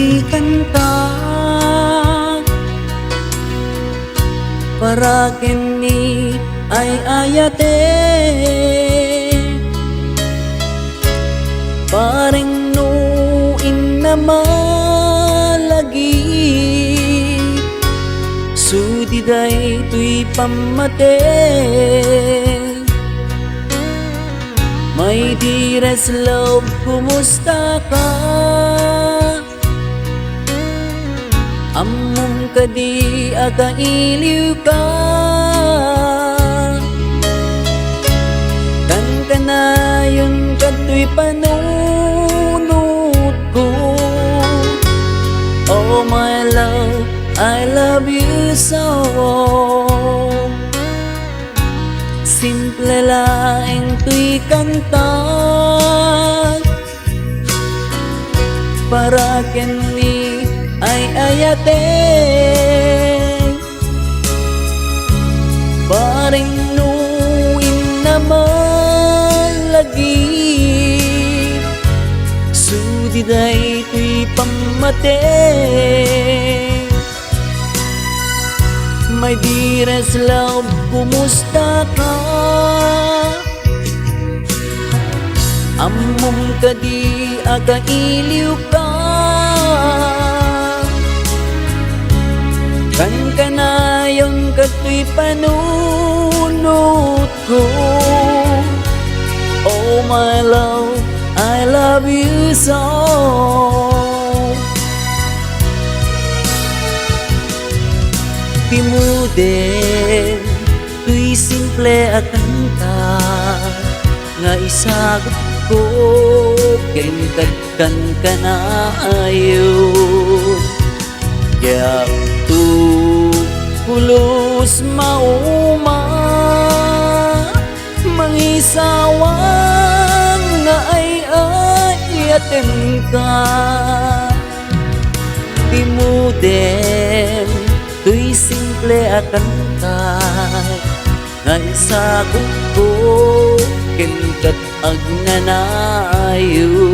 tuy kanta para kini ay ayate pareng nuin na malagi sudiday tuy pamate. My dearest love, kumusta ka? Among kadi akailiw ka. Kan kanayon kato'y panunot ko. Oh my love, I love you so. Simple laeng tuy kanta para kini ay ayate pareng nuin na malagi sudiday tuy pamate. My dearest love, kumusta ka? Among kadi akailiw ka. Kan kanayon kato'y panunot ko. Oh my love, I love you so. Timude, tuy simple at kanta nga isagot ko kentagkan ka na ayo yak tu pulos mauma mangisawang nga ay ayaten ka. Timude, tuy simple at kantay nga isagot ko kenkat agnanayo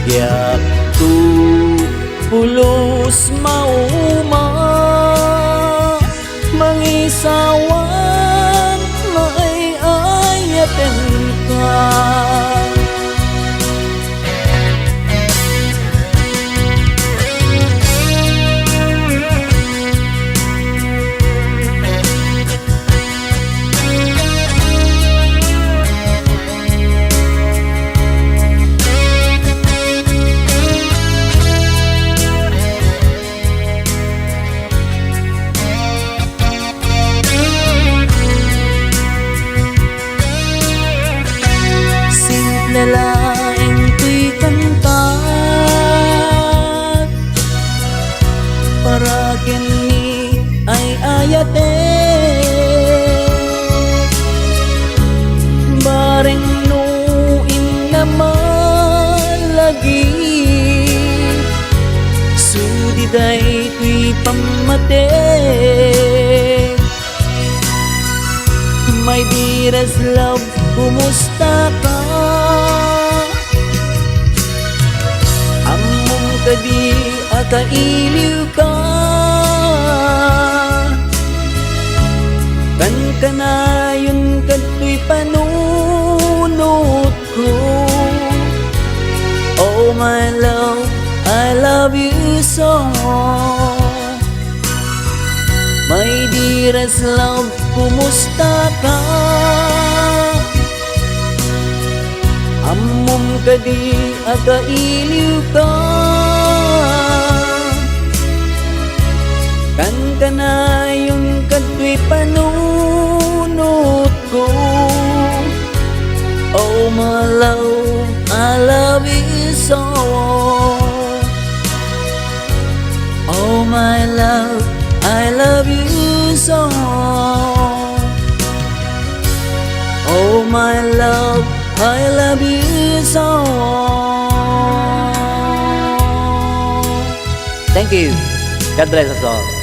yak tu pulos mauma mangisawang nga ay ayaten ka. Laeng tuy kanta para kini ay ayate bareng nuin na malagi sudiday tuy pamate. My dearest love, kumusta ka? Among kadi akailiw ka. Kan kanayon kato'y panunot ko. Oh my love, I love you so. My dearest love, kumusta ka? Among kadi akailiw ka. Kan kanayon kato'y panunot ko. Oh my love, I love you so. Oh my love, I love you so. Oh my love, I love you so. Thank you. God bless us all.